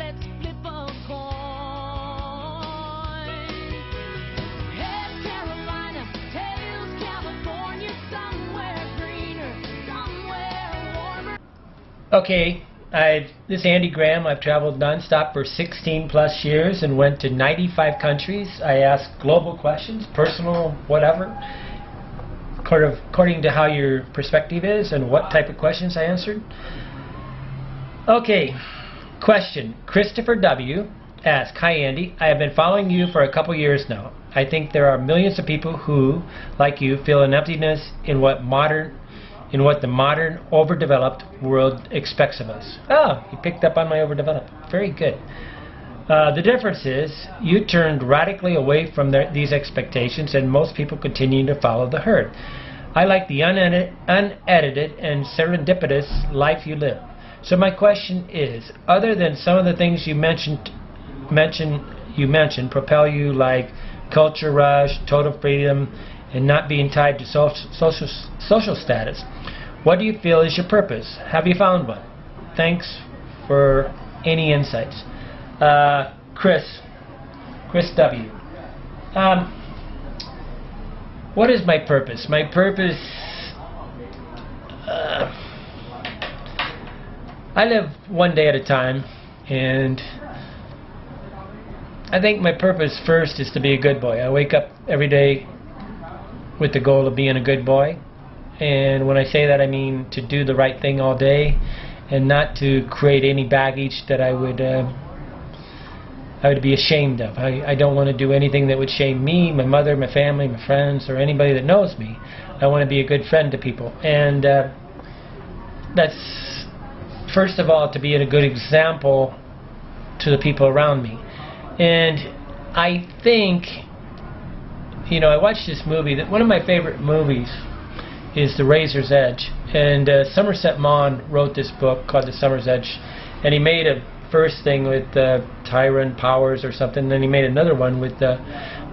let's flip a coin. Head Carolina, tails California, somewhere greener, somewhere warmer. Okay, this is Andy Graham. I've traveled nonstop for 16 plus years and went to 95 countries. I ask global questions, personal, whatever, according to how your perspective is and what type of questions I answered. Okay, question. Christopher W. asks, "Hi Andy, I have been following you for a couple years now. I think there are millions of people who, like you, feel an emptiness in what the modern, overdeveloped world expects of us." Oh, you picked up on my overdeveloped. Very good. The difference is you turned radically away from these expectations, and most people continue to follow the herd. I like the unedited and serendipitous life you live. So my question is, other than some of the things you mentioned propel you, like culture rush, total freedom, and not being tied to social status, what do you feel is your purpose? Have you found one? Thanks for any insights. Chris W. What is my purpose? My purpose, I live one day at a time, and I think my purpose first is to be a good boy. I wake up every day with the goal of being a good boy, and when I say that, I mean to do the right thing all day and not to create any baggage that I would be ashamed of. I don't want to do anything that would shame me, my mother, my family, my friends, or anybody that knows me. I want to be a good friend to people, and that's first of all to be a good example to the people around me. And I think, I watched this movie. That one of my favorite movies is The Razor's Edge, and Somerset Maugham wrote this book called The Summer's Edge, and he made a first thing with Tyrone Powers or something, and then he made another one with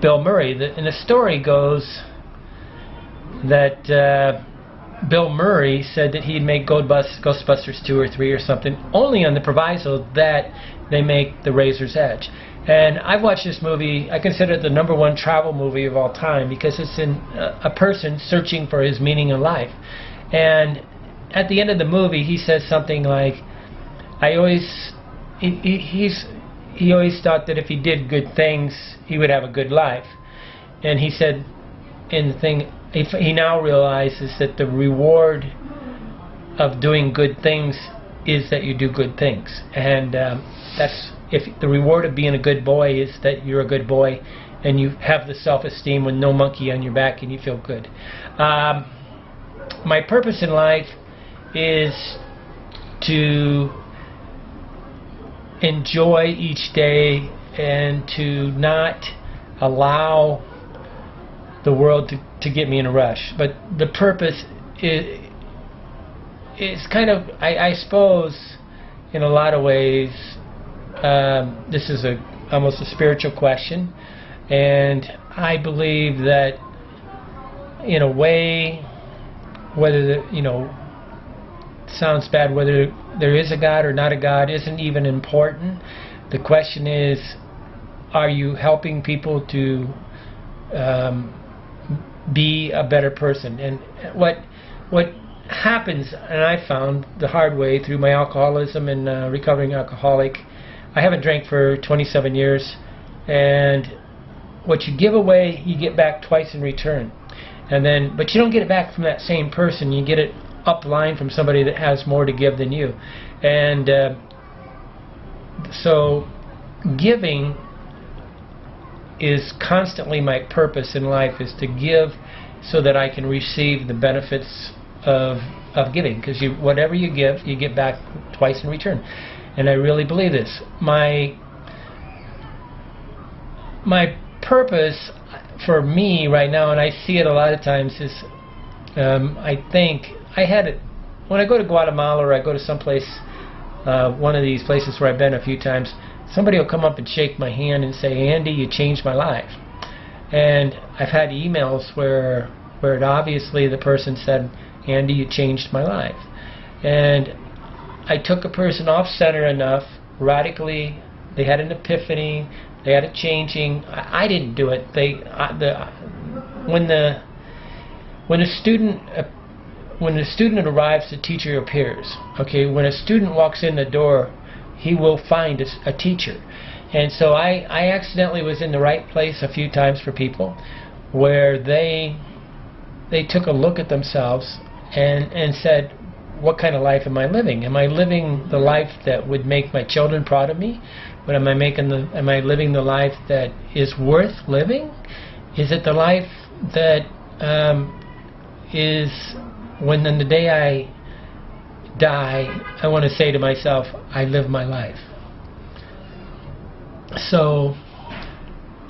Bill Murray. And the story goes that Bill Murray said that he'd make Ghostbusters 2 or 3 or something, only on the proviso that they make The Razor's Edge. And I've watched this movie. I consider it the #1 travel movie of all time, because it's in a person searching for his meaning in life. And at the end of the movie, he says something like, he always thought that if he did good things, he would have a good life. And he said, he now realizes that the reward of doing good things is that you do good things. And that's, if the reward of being a good boy is that you're a good boy and you have the self-esteem with no monkey on your back and you feel good. My purpose in life is to enjoy each day and to not allow the world to get me in a rush. But the purpose is kind of, I suppose, in a lot of ways, this is almost a spiritual question, and I believe that in a way, whether sounds bad, whether there is a God or not a God isn't even important. The question is, are you helping people to be a better person? And what happens, and I found the hard way through my alcoholism and recovering alcoholic, I haven't drank for 27 years, and what you give away, you get back twice in return. But you don't get it back from that same person. You get it upline from somebody that has more to give than you. And so giving is constantly my purpose in life, is to give so that I can receive the benefits of giving, because whatever you give, you get back twice in return. And I really believe this. My purpose for me right now, and I see it a lot of times, is I think I had it when I go to Guatemala or I go to someplace, one of these places where I've been a few times. Somebody will come up and shake my hand and say, "Andy, you changed my life." And I've had emails where it obviously the person said, "Andy, you changed my life." And I took a person off center enough radically. They had an epiphany. They had a changing. I didn't do it. When a student arrives, the teacher appears. Okay, when a student walks in the door, he will find a teacher. And so I accidentally was in the right place a few times for people, where they took a look at themselves and said, what kind of life am I living? Am I living the life that would make my children proud of me? But am I living the life that is worth living? Is it the life that is, when in the day I die, I want to say to myself, I live my life. So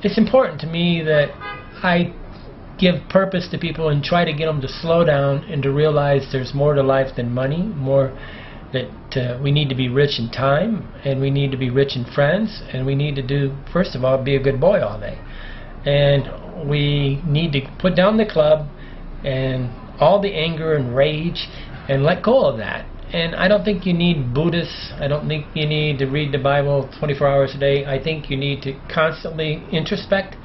it's important to me that I give purpose to people and try to get them to slow down and to realize there's more to life than money, more that we need to be rich in time, and we need to be rich in friends, and we need to do, first of all, be a good boy all day. And we need to put down the club and all the anger and rage and let go of that. And I don't think you need Buddhists. I don't think you need to read the Bible 24 hours a day. I think you need to constantly introspect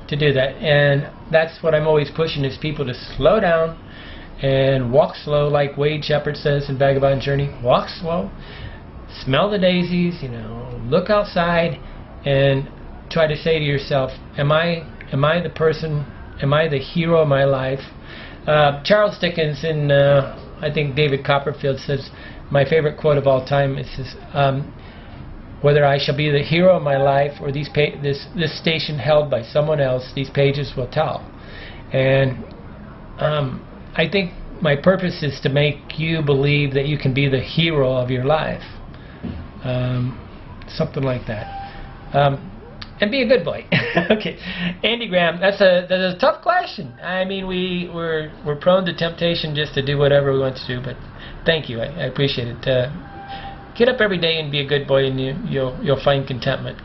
to do that. And that's what I'm always pushing, is people to slow down and walk slow, like Wade Shepard says in Vagabond Journey. Walk slow, smell the daisies, look outside, and try to say to yourself, am I the person, am I the hero of my life? Charles Dickens and I think David Copperfield says, my favorite quote of all time is this, whether I shall be the hero of my life or this station held by someone else, these pages will tell. And I think my purpose is to make you believe that you can be the hero of your life. Something like that. And be a good boy. Okay, Andy Graham, that's a tough question. I mean, we're prone to temptation just to do whatever we want to do, but thank you. I appreciate it. Get up every day and be a good boy, and you'll find contentment.